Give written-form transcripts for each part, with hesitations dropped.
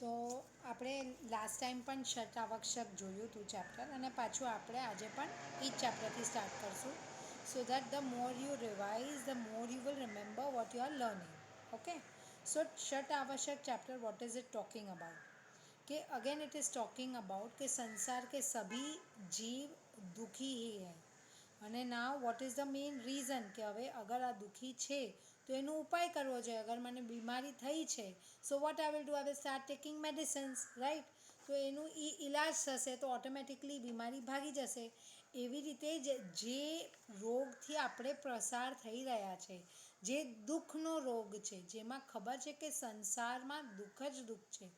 તો આપણે last time પણ ષટ આવશ્યક જોયું હતું ચેપ્ટર, અને પાછું આપણે આજે પણ એ જ ચેપ્ટરથી સ્ટાર્ટ કરશું. So that the more you revise the more you will remember what you are learning. Okay, so ષટ આવશ્યક chapter what is it talking about? कि again it is talking about कि संसार के सभी जीव दुखी ही है. અને now what is the main reason કે હવે અગર આ દુઃખી છે તો એનો ઉપાય કરવો જોઈએ. અગર મને બીમારી થઈ છે, so what I will do, I will start taking medicines, right? તો એનું ઈલાજ થશે તો ઓટોમેટિકલી બીમારી ભાગી જશે. એવી રીતે જ જે રોગથી આપણે પસાર થઈ રહ્યા છે, જે દુઃખનો રોગ છે, જેમાં ખબર છે કે સંસારમાં દુઃખ જ દુઃખ છે.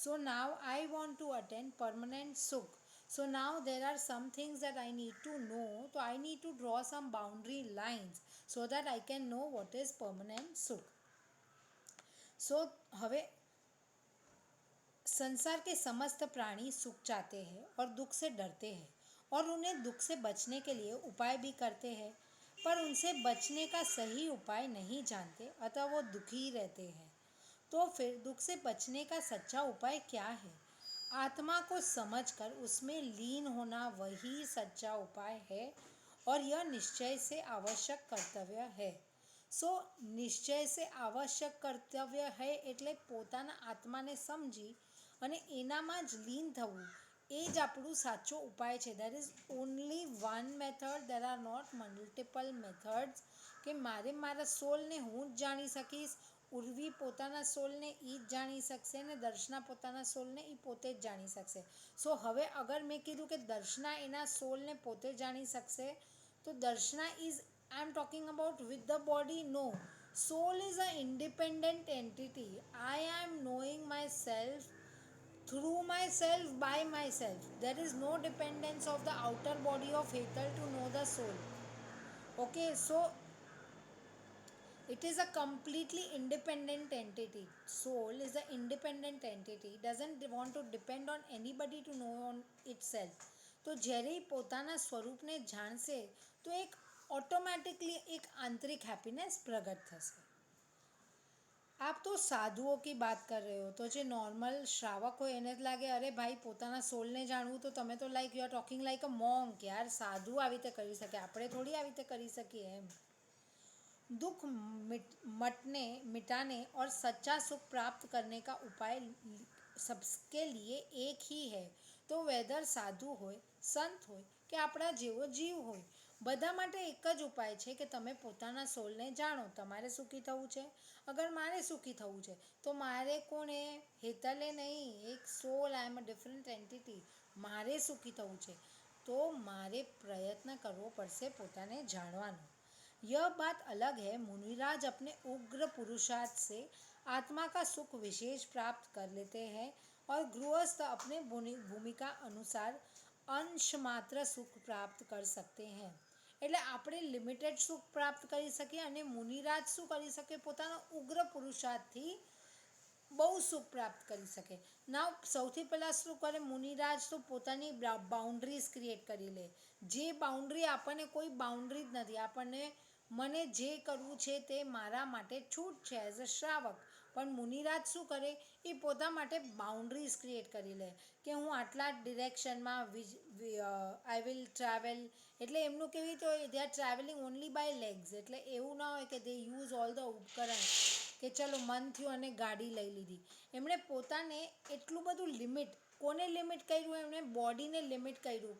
So now I want to attend permanent સુખ. So now there are some things that I need to know. So I need to draw some boundary lines so that I can know what is permanent sukh. So હવે संसार के समस्त प्राणी सुख चाहते हैं और दुख से डरते हैं, और उन्हें दुख से बचने के लिए उपाय भी करते हैं, पर उनसे बचने का सही उपाय नहीं जानते, अतः वो दुखी ही रहते हैं. तो फिर दुख से बचने का सच्चा उपाय क्या है? आत्मा को समझकर उसमें लीन होना वही सच्चा उपाय है, और यह निश्चय से आवश्यक कर्तव्य है. સો નિશ્ચય સે આવશ્યક કર્તવ્ય હૈ એટલે પોતાના આત્માને સમજી અને એનામાં જ લીન થવું, એ જ આપણું સાચો ઉપાય છે. There is only one method, there are not multiple methods. કે મારે મારા સોલને હું જ જાણી શકીશ, ઉર્વી પોતાના સોલને એ જ જાણી શકશે, ને દર્શના પોતાના સોલને એ પોતે જ જાણી શકશે. સો હવે અગર મેં કીધું કે દર્શના એના સોલને પોતે જાણી શકશે, તો Darshana is, I am talking about with the body? No. Soul is an independent entity. I am knowing myself through myself, by myself. There is no dependence of the outer body of Hetal to know the soul. Okay, so it is a completely independent entity. Soul is an independent entity. Doesn't want to depend on anybody to know on itself. તો જ્યારે પોતાના સ્વરૂપને જાણશે તો એક automatically एक आंतरिक happiness प्रकट થશે. आप तो સાધુઓ की बात कर रहे हो, તો જે નોર્મલ શ્રાવક હોય એને જ લાગે અરે ભાઈ પોતાના સોલને જાણવું, તો તમે તો like you are talking like a monk. યાર સાધુ આવી રીતે કરી શકે, આપણે થોડી આવી રીતે કરી શકીએ એમ. दुख मटने मिटाने और सच्चा सुख प्राप्त करने का उपाय सबके लिए एक ही है. તો વેધર સાધુ હોય, સંત હોય કે આપણા જેવો જીવ હોય, બધા માટે એક જ ઉપાય છે કે તમે પોતાના સોલને જાણો. તમારે સુખી થવું છે, અગર મારે સુખી થવું છે, તો મારે કોણે, હેતલે નહીં, એક સોલ, આઈ એમ અ ડિફરન્ટ એન્ટિટી. મારે સુખી થવું છે તો મારે પ્રયત્ન કરવો પડશે પોતાને જાણવાનો. यह बात अलग है, मुनिराज अपने उग्र पुरुषार्थ से आत्मा का सुख विशेष प्राप्त कर लेते हैं, और गृहस्थ अपने भूमिका अनुसार अंश मात्र सुख प्राप्त कर सकते हैं. એટલે આપણે લિમિટેડ સુખ પ્રાપ્ત કરી શકીએ, અને મુનિરાજ શું કરી શકે, પોતાના ઉગ્ર પુરુષાર્થથી બહુ સુખ પ્રાપ્ત કરી શકે. ના સૌથી પહેલાં શું કરે મુનિરાજ, તો પોતાની બાઉન્ડ્રીઝ ક્રિએટ કરી લે. જે બાઉન્ડ્રી આપણને કોઈ બાઉન્ડ્રી જ નથી, આપણને મને જે કરવું છે તે મારા માટે છૂટ છે એઝ અ શ્રાવક. પણ મુનિરાજ શું કરે, એ પોતા માટે બાઉન્ડ્રીઝ ક્રિએટ કરી લે કે હું આટલા ડિરેક્શનમાં આઈ વિલ ટ્રાવેલ. એટલે એમનું કેવી રીતે હોય, they are travelling only by legs. એટલે એવું ના હોય કે દે યુઝ ઓલ ધ ઉપકરણ, કે ચલો મન થયું અને ગાડી લઈ લીધી. એમણે પોતાને એટલું બધું લિમિટ, કોને લિમિટ કર્યું, એમણે બોડીને લિમિટ કર્યું.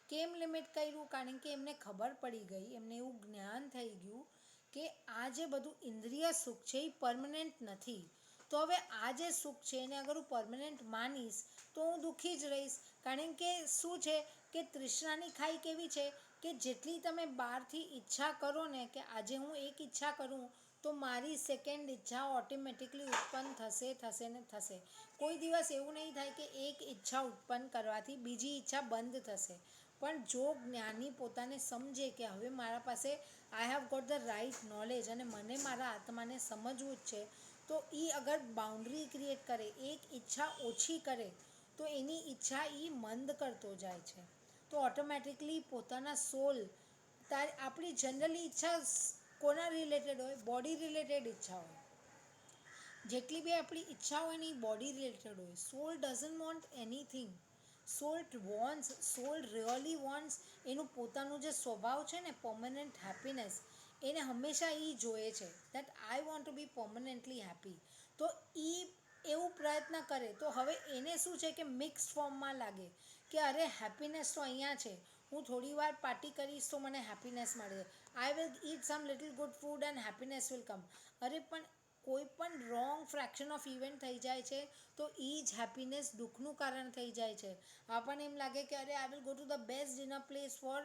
કેમ લિમિટ કર્યું? કારણ કે એમને ખબર પડી ગઈ, એમને એવું જ્ઞાન થઈ ગયું કે આ જે બધું ઇન્દ્રિય સુખ છે એ પરમનન્ટ નથી. તો હવે આ જે સુખ છે એને અગર હું પરમનન્ટ માનીશ તો હું દુઃખી જ રહીશ. કારણ કે શું છે કે તૃષ્ણાની ખાઈ કેવી છે કે જેટલી તમે બહારથી ઈચ્છા કરો ને, કે આજે હું એક ઈચ્છા કરું તો મારી સેકન્ડ ઈચ્છા ઓટોમેટિકલી ઉત્પન્ન થશે ને થશે. કોઈ દિવસ એવું નહીં થાય કે એક ઈચ્છા ઉત્પન્ન કરવાથી બીજી ઈચ્છા બંધ થશે. પણ જો જ્ઞાની પોતાને સમજે કે હવે મારા પાસે I have got the right knowledge અને મને મારા આત્માને સમજવું જ છે, તો એ અગર બાઉન્ડ્રી ક્રિએટ કરે, એક ઈચ્છા ઓછી કરે, તો એની ઈચ્છા એ મંદ કરતો જાય છે. તો ઓટોમેટિકલી પોતાના સોલ, આપણી જનરલી ઈચ્છા કોના રિલેટેડ હોય, બોડી રિલેટેડ ઈચ્છા હોય. જેટલી બી આપણી ઈચ્છા હોય ને એ બોડી રિલેટેડ હોય. Soul doesn't want anything. Soul really wants એનું પોતાનું જે સ્વભાવ છે ને પરમનન્ટ હેપીનેસ, એને હંમેશા એ જોઈએ છે that I want to be permanently happy. તો એ એવું પ્રયત્ન કરે તો હવે એને શું છે કે મિક્સ ફોર્મમાં લાગે કે અરે હેપીનેસ તો અહીંયા છે, હું થોડી વાર પાર્ટી કરીશ તો મને હેપીનેસ મળે, I will eat some little good food and happiness will come. અરે પણ કોઈ પણ રોંગ ફ્રેક્શન ઓફ ઇવેન્ટ થઈ જાય છે તો એ જ હેપીનેસ દુઃખનું કારણ થઈ જાય છે. આપણને એમ લાગે કે અરે I will go to the best dinner place for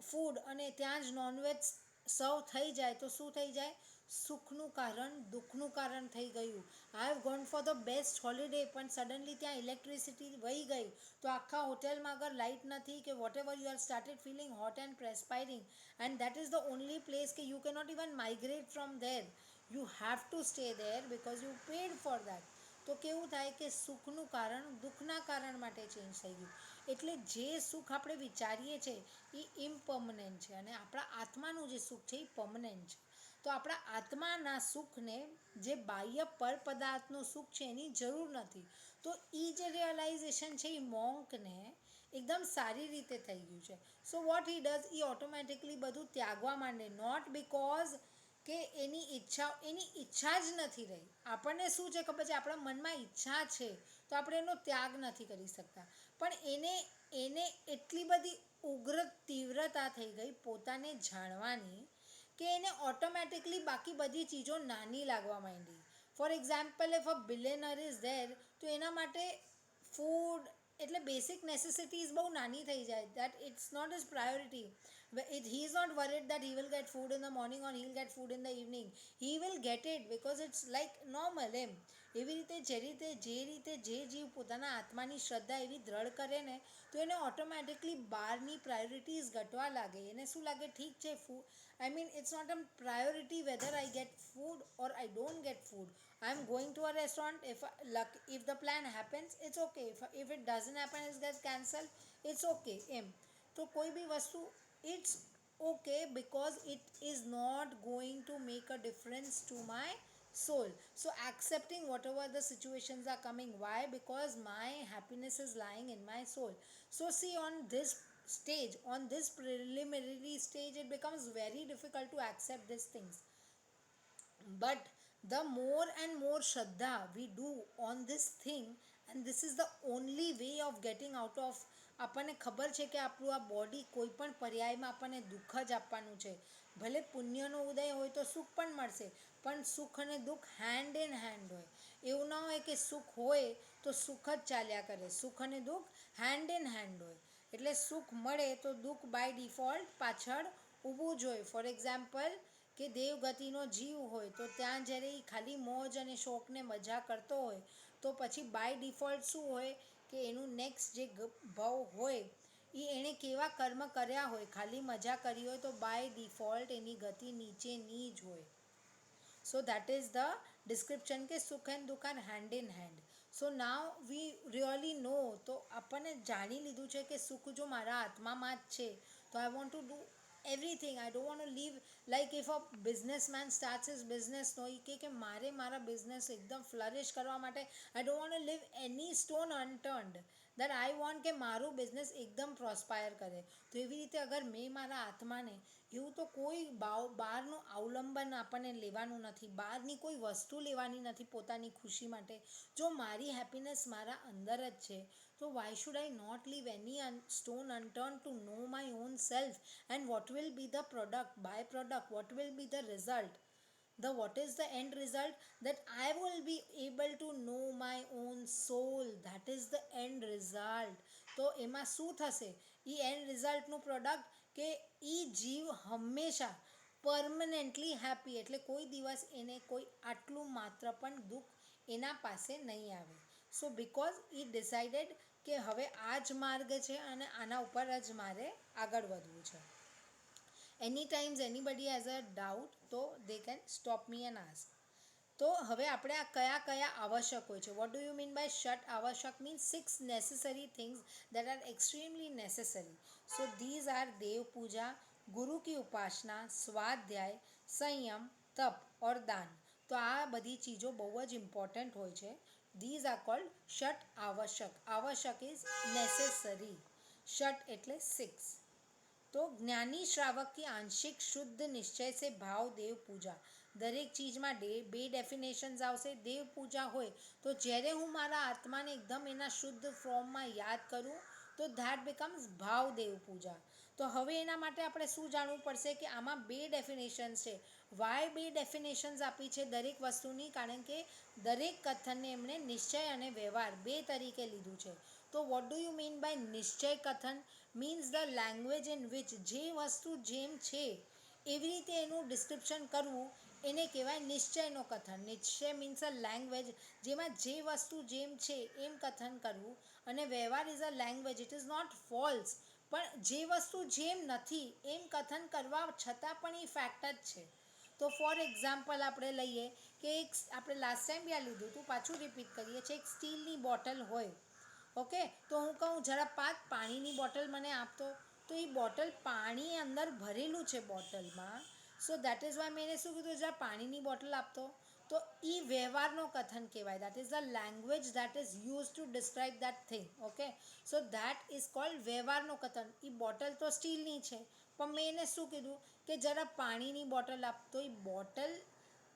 food અને ત્યાં જ નોનવેજ સર્વ થઈ જાય તો શું થઈ જાય, સુખનું કારણ દુઃખનું કારણ થઈ ગયું. I have gone for the best holiday પણ સડનલી ત્યાં ઇલેક્ટ્રિસિટી વહી ગઈ તો આખા હોટેલમાં અગર લાઇટ નથી કે whatever you are started feeling hot and perspiring and that is the only place કે you cannot even migrate from there, you have to stay there because you paid for that. તો કેવું થાય કે સુખનું કારણ દુઃખના કારણ માટે change થઈ ગયું. એટલે જે સુખ આપણે વિચારીએ છીએ એ ઇમ્પર્મનન્ટ છે અને આપણા આત્માનું જે સુખ છે એ પરમનન્ટ છે. તો આપણા આત્માના સુખને જે બાહ્ય પર પદાર્થનું સુખ છે એની જરૂર નથી. તો એ જે રિયલાઇઝેશન છે એ મોંકને એકદમ સારી રીતે થઈ ગયું છે. So what he does, A automatically બધું ત્યાગવા માંડે, નોટ બિકોઝ કે એની ઈચ્છા જ નથી રહી. આપણને શું છે ખબર છે, આપણા મનમાં ઈચ્છા છે તો આપણે એનો ત્યાગ નથી કરી શકતા. પણ એને એટલી બધી ઉગ્ર તીવ્રતા થઈ ગઈ પોતાને જાણવાની કે એને ઓટોમેટિકલી બાકી બધી ચીજો નાની લાગવા માંડી. For example if a billionaire is there તો એના માટે ફૂડ એટલે બેસિક નેસેસિટીઝ બહુ નાની થઈ જાય, that it's not is priority. He is not worried that he will get food in the morning or he will get food in the evening, he will get it because it's like normal એમ. એવી રીતે જે જીવ પોતાના આત્માની શ્રદ્ધા એવી દ્રઢ કરે ને તો એને ઓટોમેટિકલી બહારની પ્રાયોરિટીઝ ઘટવા લાગે. એને શું લાગે ઠીક છે food, I mean it's not a priority whether I get food or I don't get food. I am going to a restaurant. If the plan happens, it's okay. If it doesn't happen, it gets cancelled. It's okay. તો કોઈ બી વસ્તુ it's okay because it is not going to make a difference to my soul. So accepting whatever the situations are coming. Why? Because my happiness is lying in my soul. So see, on this stage, on this preliminary stage, it becomes very difficult to accept these things. But the more and more shraddha we do on this thing, and this is the only way of getting out of, આપણને ખબર છે કે આપણું આ body કોઈ પણ પર્યાયમાં આપણને દુઃખ જ આપવાનું છે. ભલે પુણ્યનો ઉદય હોય તો સુખ પણ મળશે, પણ સુખ અને દુઃખ હેન્ડ ઇન હેન્ડ હોય. એવું ના હોય કે સુખ હોય તો સુખ જ ચાલ્યા કરે, સુખ અને દુઃખ હેન્ડ ઇન હેન્ડ હોય. એટલે સુખ મળે તો દુઃખ બાય ડિફોલ્ટ પાછળ ઊભું જ હોય. ફોર એક્ઝામ્પલ કે દેવગતિનો જીવ હોય તો ત્યાં જ્યારે એ ખાલી મોજ અને શોખને મજા કરતો હોય તો પછી બાય ડિફોલ્ટ શું હોય કે એનું નેક્સ્ટ જે ભાવ હોય એ એણે કેવા કર્મ કર્યા હોય, ખાલી મજા કરી હોય તો બાય ડિફોલ્ટ એની ગતિ નીચેની જ હોય. So that is the description કે સુખ એન્ડ દુઃખ are hand in hand. So now we really know, તો આપણને જાણી લીધું છે કે સુખ જો મારા આત્મામાં જ છે તો આઈ want two do everything. I don't want to live like if a businessman starts his business, no, એ કે મારે મારા બિઝનેસ એકદમ ફ્લરિશ કરવા માટે I don't want to leave any stone unturned, that I want કે મારું બિઝનેસ એકદમ પ્રોસ્પાયર કરે. તો એવી રીતે અગર મેં મારા આત્માને એવું તો કોઈ બહારનું અવલંબન આપણને લેવાનું નથી, બહારની કોઈ વસ્તુ લેવાની નથી પોતાની ખુશી માટે. જો મારી હેપીનેસ મારા અંદર જ છે તો why should I not leave any stone unturn to know my own self and what will be the product by product, what will be the result, what is the end result, that I will be able to know my own soul, that is the end result. તો એમાં શું થશે, એ and રિઝલ્ટનું product કે એ જીવ હંમેશા permanently happy, એટલે કોઈ દિવસ એને કોઈ આટલું માત્ર પણ દુઃખ એના પાસે નહીં આવે. સો બિકોઝ એ ડિસાઇડેડ કે હવે આ જ માર્ગ છે અને આના ઉપર જ મારે આગળ વધવું છે. Any times anybody has a doubt તો they can stop me and ask. તો હવે આપણે આ કયા કયા આવશ્યક હોય છે, what do you mean by ષટ આવશ્યક means 6 necessary things that are extremely necessary. So these are દેવ પૂજા, गुरु की उपासना, स्वाध्याय, संयम, तप और दान. તો આ બધી ચીજો બહુ જ ઇમ્પોર્ટન્ટ હોય છે. ધીઝ આર કોલ્ડ ષટ આવશ્યક. આવશ્યક ઇઝ નેસેસરી. ષટ એટલે 6. तो ज्ञानी श्रावक की आंशिक शुद्ध निश्चय से भाव देव पूजा. દરેક ચીજમાં બે ડેફિનેશન્સ આવશે. દેવ પૂજા હોય તો જ્યારે હું મારા આત્માને એકદમ એના શુદ્ધ ફોર્મમાં યાદ કરું તો ધેટ બિકમ્સ ભાવ દેવ પૂજા. તો હવે એના માટે આપણે શું જાણવું પડશે કે આમાં બે ડેફિનેશન્સ છે. વાય બે ડેફિનેશન્સ આપી છે દરેક વસ્તુની? કારણ કે દરેક કથનને એમણે નિશ્ચય અને વ્યવહાર બે તરીકે લીધું છે. તો what do you mean by નિશ્ચય કથન? Means the language in which જે વસ્તુ જેમ છે એવી રીતે એનું ડિસ્ક્રિપ્શન કરવું એને કહેવાય નિશ્ચયનો કથન. નિશ્ચય મીન્સ અ લેંગ્વેજ જેમાં જે વસ્તુ જેમ છે એમ કથન કરવું. અને વ્યવહાર is a language. It is not false, પણ જે વસ્તુ જેમ નથી એમ કથન કરવા છતાં પણ એ ફેક્ટ જ છે. તો ફોર એક્ઝામ્પલ આપણે લઈએ કે આપણે લાસ્ટ ટાઈમ બી આ લીધું હતું, પાછું રિપીટ કરીએ છીએ. એક સ્ટીલની બોટલ હોય, ઓકે, તો હું કહું જરા પાણીની બોટલ મને આપતો, તો એ બોટલ પાણી અંદર ભરેલું છે બોટલમાં. સો દેટ ઇઝ વાય મેં એને શું કીધું, જરા પાણીની બોટલ આપતો. તો એ વ્યવહારનો કથન કહેવાય. That is the language that is use to describe that thing. Okay, so that is called વ્યવહારનો કથન. એ બોટલ તો સ્ટીલની છે, પણ મેં એને શું કીધું કે જરા પાણીની બોટલ આપ. તો એ બોટલ,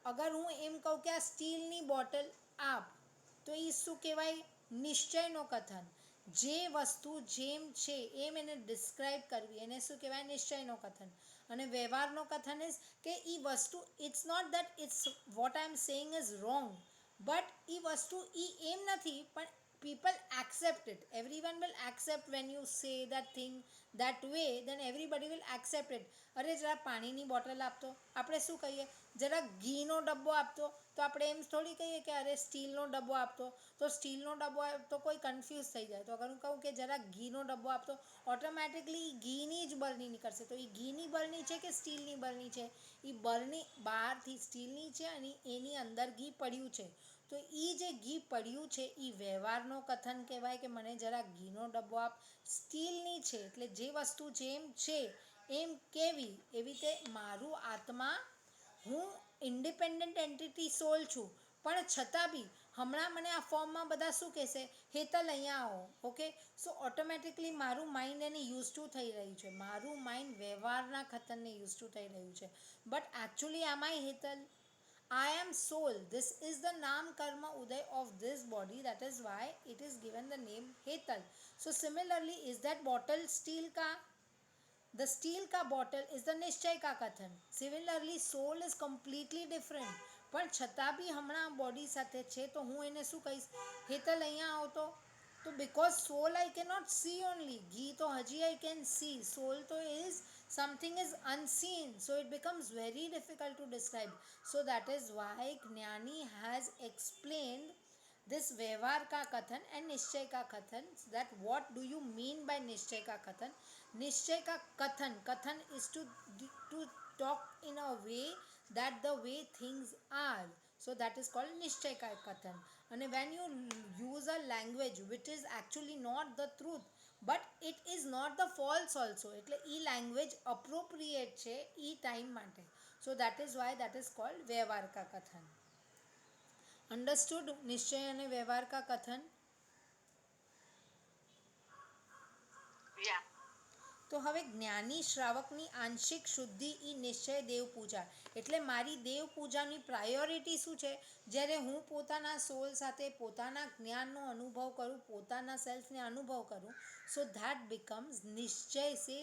અગર હું એમ કહું કે આ સ્ટીલની બોટલ આપ, તો એ શું કહેવાય? નિશ્ચયનો કથન. જે વસ્તુ જેમ છે એમ એને ડિસ્ક્રાઇબ કરવી, એને શું કહેવાય? નિશ્ચયનો કથન. અને વ્યવહારનો કથન ઇઝ કે એ વસ્તુ, it's not that it's what I am saying is wrong, but એ વસ્તુ એમ નથી, પણ people accept it. Everyone will accept when you say that thing that way, then everybody will accept it. અરે જરા પાણીની બોટલ આપતો, આપણે શું કહીએ? જરા ઘીનો ડબ્બો આપતો, તો આપણે એમ થોડી કહીએ કે અરે સ્ટીલનો ડબ્બો આપતો. તો સ્ટીલનો ડબ્બો આપતો કોઈ કન્ફ્યુઝ થઈ જાય. તો અગર હું કહું કે જરા ઘીનો ડબ્બો આપતો, ઓટોમેટિકલી ઘીની જ બરણી નીકળશે. તો એ ઘીની બરણી છે કે સ્ટીલની બરણી છે? એ બરણી બહારથી સ્ટીલની છે અને એની અંદર ઘી પડ્યું છે. તો એ જે ઘી પડ્યું છે એ વ્યવહારનો કથન કહેવાય કે મને જરા ઘીનો ડબ્બો આપ. સ્ટીલની છે એટલે જે વસ્તુ જેમ છે એમ કેવી, એવી રીતે મારું આત્મા, હું ઇન્ડિપેન્ડન્ટ એન્ટિટી સોલ છું, પણ છતાં બી હમણાં મને આ ફોર્મમાં બધા શું કહેશે? હેતલ અહીંયા આવો. ઓકે, સો ઓટોમેટિકલી મારું માઇન્ડ એને યુઝ ટુ થઈ રહ્યું છે. મારું માઇન્ડ વ્યવહારના કથનને યુઝ ટુ થઈ રહ્યું છે. બટ એકચ્યુઅલી આમાં Hetal, I am soul. This is the Nam Karma Uday of this body. That is why it is given the name Hetal. So similarly, is that bottle steel ka? The steel ka bottle is the Nishchay ka Kathan. Similarly, soul is completely different. પણ છતાં બી હમણાં body સાથે છે તો હું એને શું કહીશ? હેતલ અહીંયા આવતો. તો because soul I can not see only. ઘી તો હજી આઈ કેન સી. સોલ તો is something is unseen, so it becomes very difficult to describe. So that is why Jnani has explained this Vyavhar ka Kathan and Nishchay ka Kathan. That what do you mean by Nishchay ka Kathan? Nishchay ka Kathan, Kathan is to talk in a way that the way things are. So that is called Nishchay ka Kathan. And when you use a language which is actually not the truth, but it is not the false also, એટલે એ language appropriate છે એ time માટે. So that is why that is called વ્યવહાર કા કથન. Understood? નિશ્ચય અને વ્યવહાર કા કથન. તો હવે જ્ઞાની શ્રાવકની આંશિક શુદ્ધિ એ નિશ્ચય દેવ પૂજા. એટલે મારી દેવ પૂજાની પ્રાયોરિટી શું છે? જ્યારે હું પોતાના સોલ સાથે પોતાના જ્ઞાનનો અનુભવ કરું, પોતાના સેલ્ફને અનુભવ કરું, સો ધેટ બિકમ્સ નિશ્ચય સે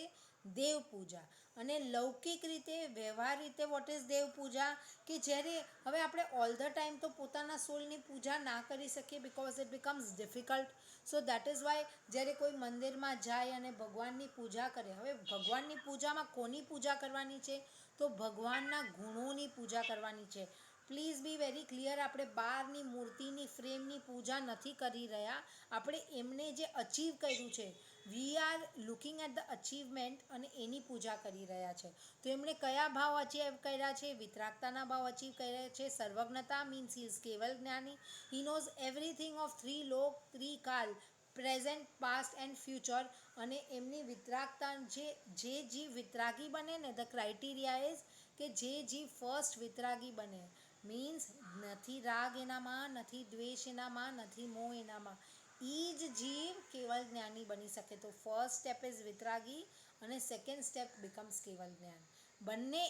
દેવ પૂજા. અને લૌકિક રીતે, વ્યવહાર રીતે વોટ ઇઝ દેવ પૂજા? કે જ્યારે હવે આપણે ઓલ ધ ટાઈમ તો પોતાના સોલની પૂજા ના કરી શકીએ, because it becomes difficult. So that is Y જ્યારે કોઈ મંદિરમાં જાય અને ભગવાનની પૂજા કરે, હવે ભગવાનની પૂજામાં કોની પૂજા કરવાની છે? તો ભગવાનના ગુણોની પૂજા કરવાની છે. પ્લીઝ બી વેરી ક્લિયર, આપણે બહારની મૂર્તિની ફ્રેમની પૂજા નથી કરી રહ્યા. આપણે એમને જે અચીવ કર્યું છે, we are looking at the achievement અને એની પૂજા કરી રહ્યા છે. તો એમણે કયા ભાવ અચીવ કર્યા છે? વિતરાગતાના ભાવ અચીવ કર્યા છે. સર્વજ્ઞતા મીન્સ હી ઇઝ કેવલ જ્ઞાની. હી નોઝ એવરીથિંગ ઓફ 3 લોક 3 કાલ, પ્રેઝન્ટ, પાસ્ટ એન્ડ ફ્યુચર. અને એમની વિતરાગતા, જે જીવ વિતરાગી બને ને, ધ ક્રાઇટેરિયા ઇઝ કે જે જીવ ફર્સ્ટ વિતરાગી બને, મીન્સ નથી રાગ એનામાં, નથી દ્વેષ એનામાં, નથી મોહ એનામાં. એ જ જીવ કેવલ જ્ઞાની બની શકે. તો ફર્સ્ટ સ્ટેપ ઇઝ વિતરાગી અને સેકન્ડ સ્ટેપ બિકમ્સ કેવલ જ્ઞાન. બંને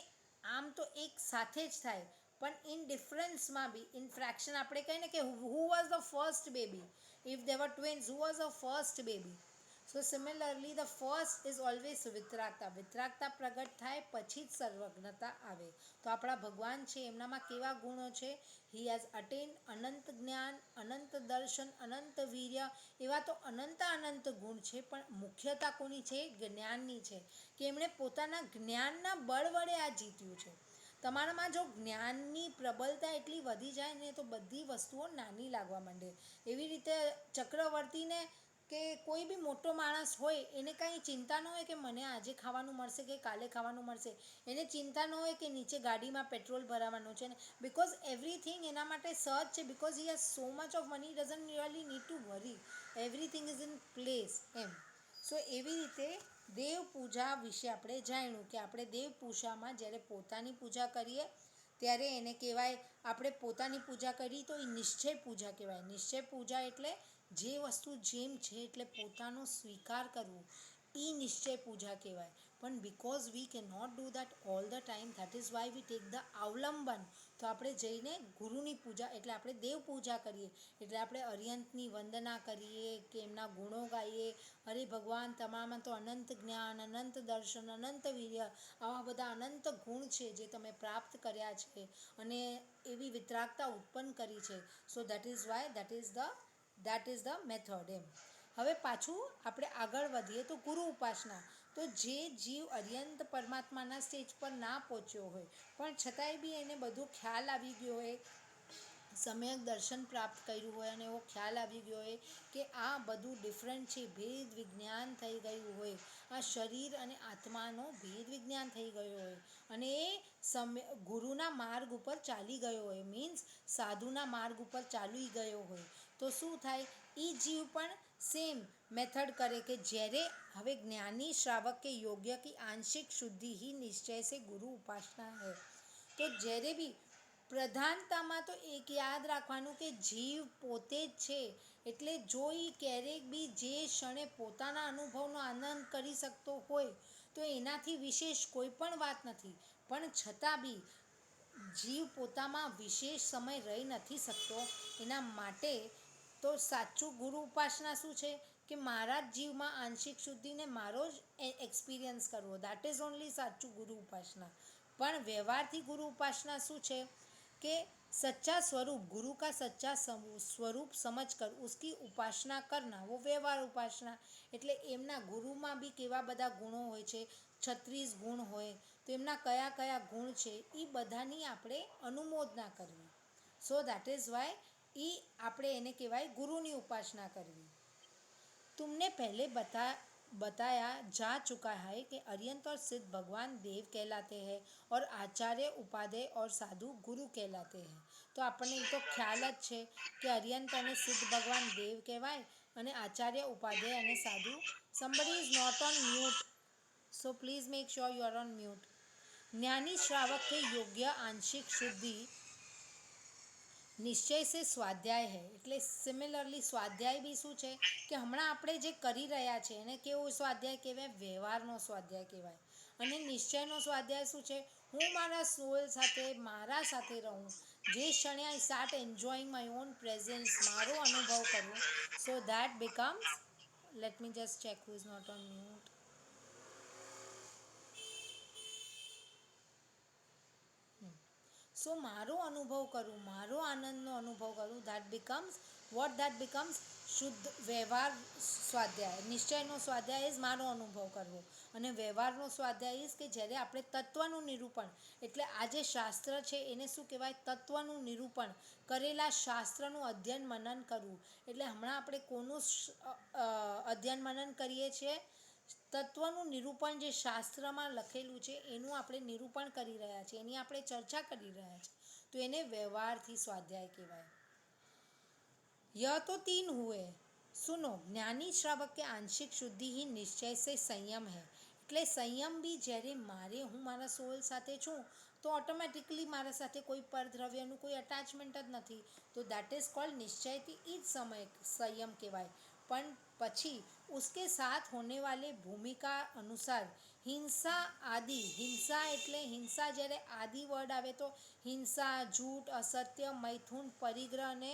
આમ તો એક સાથે જ થાય, પણ ઇન ડિફરન્સમાં બી ઇન ફ્રેક્શન આપણે કહીએ ને કે who was the first baby, if they were twins, who was the first baby. So similarly the first is always વિતરાગતા. વિતરાગતા પ્રગટ થાય પછી જ સર્વજ્ઞતા આવે. તો આપણા ભગવાન છે એમનામાં કેવા ગુણો છે? હી હેઝ અટેન્ડ અનંત જ્ઞાન, અનંત દર્શન, અનંત વીર્ય. એવા તો અનંત ગુણ છે, પણ મુખ્યતા કોની છે? જ્ઞાનની છે, કે એમણે પોતાના જ્ઞાનના બળ વડે આ જીત્યું છે. તમારામાં જો જ્ઞાનની પ્રબળતા એટલી વધી જાય ને તો બધી વસ્તુઓ નાની લાગવા માંડે. એવી રીતે ચક્રવર્તીને કે કોઈ બી મોટો માણસ હોય એને કાંઈ ચિંતા ન હોય કે મને આજે ખાવાનું મળશે કે કાલે ખાવાનું મળશે. એને ચિંતા ન હોય કે નીચે ગાડીમાં પેટ્રોલ ભરાવાનું છે ને, બિકોઝ એવરીથિંગ એના માટે સહજ છે. Because he has so much of money, doesn't really need to worry, everything is in place એમ. સો એવી રીતે દેવ પૂજા વિશે આપણે જાણ્યું કે આપણે દેવ પૂજામાં જ્યારે પોતાની પૂજા કરીએ ત્યારે એને કહેવાય, આપણે પોતાની પૂજા કરી તો એ નિશ્ચય પૂજા કહેવાય. નિશ્ચય પૂજા એટલે જે વસ્તુ જેમ છે એટલે પોતાનો સ્વીકાર કરવો, એ નિશ્ચય પૂજા કહેવાય. પણ because we can not do that all the time, that is why we take the અવલંબન. તો આપણે જઈને ગુરુની પૂજા એટલે આપણે દેવ પૂજા કરીએ. એટલે આપણે અર્યંતની વંદના કરીએ કે એમના ગુણો ગાઈએ. અરે ભગવાન, તમારામાં તો અનંત જ્ઞાન, અનંત દર્શન, અનંત વીર્ય, આવા બધા અનંત ગુણ છે જે તમે પ્રાપ્ત કર્યા છે અને એવી વિતરાગતા ઉત્પન્ન કરી છે. So that is why that is the method એમ. હવે પાછું આપણે આગળ વધીએ તો ગુરુ ઉપાસના. તો જે જીવ અર્યંત પરમાત્માના સ્ટેજ પર ના પહોંચ્યો હોય પણ છતાંય બી એને બધો ખ્યાલ આવી ગયો હોય, સમ્યક દર્શન પ્રાપ્ત કર્યું હોય અને એવો ખ્યાલ આવી ગયો હોય કે આ બધું ડિફરન્ટ છે, ભેદ વિજ્ઞાન થઈ ગયું હોય, આ શરીર અને આત્માનો ભેદ વિજ્ઞાન થઈ ગયો હોય અને એ ગુરુના માર્ગ ઉપર ચાલી ગયો હોય, મીન્સ સાધુના માર્ગ ઉપર ચાલી ગયો હોય, તો શું થાય? એ જીવ પણ સેમ મેથડ કરે કે જ્યારે હવે જ્ઞાની શ્રાવક के योग्य की आंशिक शुद्धि ही निश्चय से गुरु उपासना है. તો જ્યારે બી પ્રધાનતામાં તો એક યાદ રાખવાનું કે જીવ પોતે જ છે. એટલે જો એ ક્યારેક બી જે ક્ષણે પોતાના અનુભવનો આનંદ કરી શકતો હોય તો એનાથી વિશેષ કોઈ પણ વાત નથી. પણ છતાં બી જીવ પોતામાં વિશેષ સમય રહી નથી શકતો. એના માટે તો સાચું ગુરુ ઉપાસના શું છે કે મારા જ જીવમાં આંશિક શુદ્ધિને મારો જ એક્સપિરિયન્સ કરવો, દેટ ઇઝ ઓનલી સાચું ગુરુ ઉપાસના. પણ વ્યવહારથી ગુરુ ઉપાસના શું છે કે सच्चा स्वरूप, गुरु का सच्चा स्वरूप समझ कर उसकी उपासना करना, वो व्यवहार उपासना. એટલે એમના ગુરુમાં બી કેવા બધા ગુણો હોય છે, 36 ગુણ હોય, તો એમના કયા કયા ગુણ છે એ બધાની આપણે અનુમોદના કરવી. સો દેટ ઇઝ વાય આપણે એને કહેવાય ગુરુની ઉપાસના કરવી. तुमने पहले बताया जा चुका है कि अरिहंत और सिद्ध भगवान देव कहलाते हैं और आचार्य उपाध्याय और साधु गुरु कहलाते हैं. તો આપણને એ તો ખ્યાલ જ છે કે અરિહંત અને સિદ્ધ ભગવાન દેવ કહેવાય અને આચાર્ય ઉપાધ્યાય અને સાધુ. somebody is not on mute, so please make sure you are on mute. ज्ञानी श्रावक के योग्य आंशिक शुद्धि નિશ્ચય સે સ્વાધ્યાય હૈ. એટલે સિમિલરલી સ્વાધ્યાય બી શું છે કે હમણાં આપણે જે કરી રહ્યા છે એને કેવો સ્વાધ્યાય કહેવાય? વ્યવહારનો સ્વાધ્યાય કહેવાય. અને નિશ્ચયનો સ્વાધ્યાય શું છે? હું મારા સોલ સાથે મારા સાથે રહું, જે ક્ષણે I start enjoying my own presence, મારો અનુભવ કરું. So that becomes, let me just check who is not on mute. સો મારો અનુભવ કરું, મારો આનંદનો અનુભવ કરું, દેટ બિકમ્સ શુદ્ધ વ્યવહાર સ્વાધ્યાય. નિશ્ચયનો સ્વાધ્યાય ઇઝ મારો અનુભવ કરવો અને વ્યવહારનો સ્વાધ્યાય ઇઝ કે જ્યારે આપણે તત્વનું નિરૂપણ, એટલે આ જે શાસ્ત્ર છે એને શું કહેવાય? તત્વનું નિરૂપણ, કરેલા શાસ્ત્રનું અધ્યયન મનન કરવું. એટલે હમણાં આપણે કોનું અધ્યયન મનન કરીએ છીએ? તત્વનું નિરૂપણ, જે શાસ્ત્રમાં લખેલું છે એનું આપણે નિરૂપણ કરી રહ્યા છીએ, એની આપણે ચર્ચા કરી રહ્યા છીએ, તો એને વ્યવહારથી સ્વાધ્યાય કહેવાય. यह तो 3 हुए. सुनो, ज्ञानी श्रावक के आंशिक शुद्धि ही निश्चय से संयम है. એટલે સંયમ બી જ્યારે હું મારા સોલ સાથે છું તો ઓટોમેટિકલી મારા સાથે કોઈ પરદ્રવ્યનું કોઈ અટેચમેન્ટ જ નથી, તો દેટ ઇઝ કોલ્ડ નિશ્ચયથી એ જ સમય સંયમ કહેવાય. પણ પછી उसके साथ होने वाले भूमिका अनुसार हिंसा आदि, हिंसा એટલે હિંસા જ્યારે આદિ વર્ડ આવે તો હિંસા, જૂઠ, અસત્ય, મૈથુન, પરિગ્રહ અને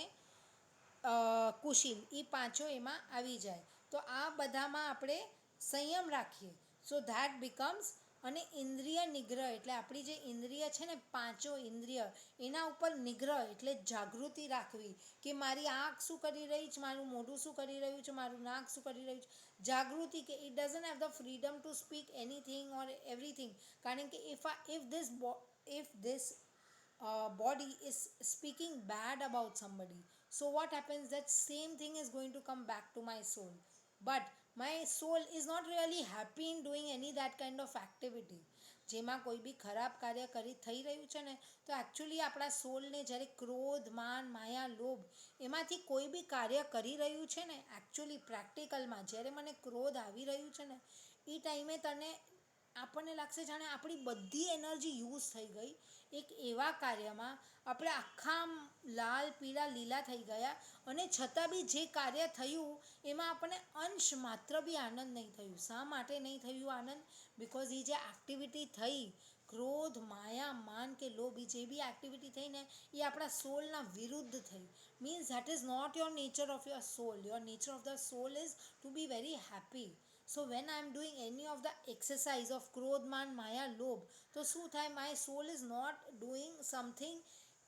કુશીલ એ પાંચો એમાં આવી જાય. તો આ બધામાં આપણે સંયમ રાખીએ, સો ધેટ બિકમ્સ. અને ઇન્દ્રિય નિગ્રહ એટલે આપણી જે ઇન્દ્રિય છે ને, પાંચો ઇન્દ્રિય, એના ઉપર નિગ્રહ એટલે જાગૃતિ રાખવી કે મારી આંખ શું કરી રહી છે, મારું મોઢું શું કરી રહ્યું છે, મારું નાક શું કરી રહ્યું છે. જાગૃતિ કે it doesn't have the freedom to speak anything or everything. કારણ કે if this body is speaking bad about somebody, so what happens, that same thing is going to come back to my soul, but my soul is not really happy in doing any that kind of activity. જેમાં કોઈ બી ખરાબ કાર્ય થઈ રહ્યું છે ને, તો actually આપણા સોલને જ્યારે ક્રોધ, માન, માયા, લોભ એમાંથી કોઈ બી કાર્ય કરી રહ્યું છે ને, એકચ્યુઅલી પ્રેક્ટિકલમાં જ્યારે મને ક્રોધ આવી રહ્યું છે ને, એ ટાઈમે આપણને લાગશે જાણે આપણી બધી એનર્જી યુઝ થઈ ગઈ એક એવા કાર્યમાં, આપણે આખા લાલ, પીળા, લીલા થઈ ગયા, અને છતાં બી જે કાર્ય થયું એમાં આપણને અંશ માત્ર બી આનંદ નહીં થયું. શા માટે નહીં થયું આનંદ? બિકોઝ એ જે એક્ટિવિટી થઈ, ક્રોધ, માયા, માન કે લોભ, જે બી એક્ટિવિટી થઈ ને, એ આપણા સોલના વિરુદ્ધ થઈ. Means that is not your nature of your soul. Your nature of the soul is to be very happy. So when I am doing any of the exercise of ક્રોધ, માન, માયા, લોભ, તો શું થાય, my soul is not doing something,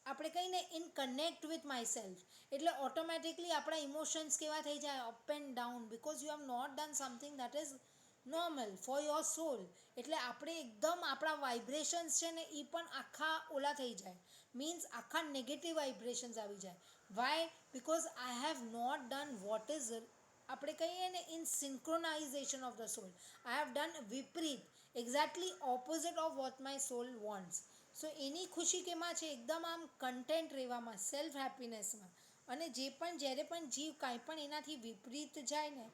આપણે કહીને in connect with myself. એટલે ઓટોમેટિકલી આપણા ઇમોશન્સ કેવા થઈ જાય, up and down, because you have not done something that is normal for your સોલ. એટલે આપણે એકદમ આપણા વાઇબ્રેશન્સ છે ને, એ પણ આખા ઓલા થઈ જાય, મીન્સ આખા નેગેટિવ વાઇબ્રેશન્સ આવી જાય. Why? Because I have not done what is, આપણે કહીએ ને, in synchronization of the soul. I have done વિપરીત, exactly opposite of what my soul wants. So એની ખુશી કેમાં છે? એકદમ આમ કન્ટેન્ટ રહેવામાં, સેલ્ફ હેપીનેસમાં. અને જ્યારે પણ જીવ કાંઈ પણ એનાથી વિપરીત જાય ને,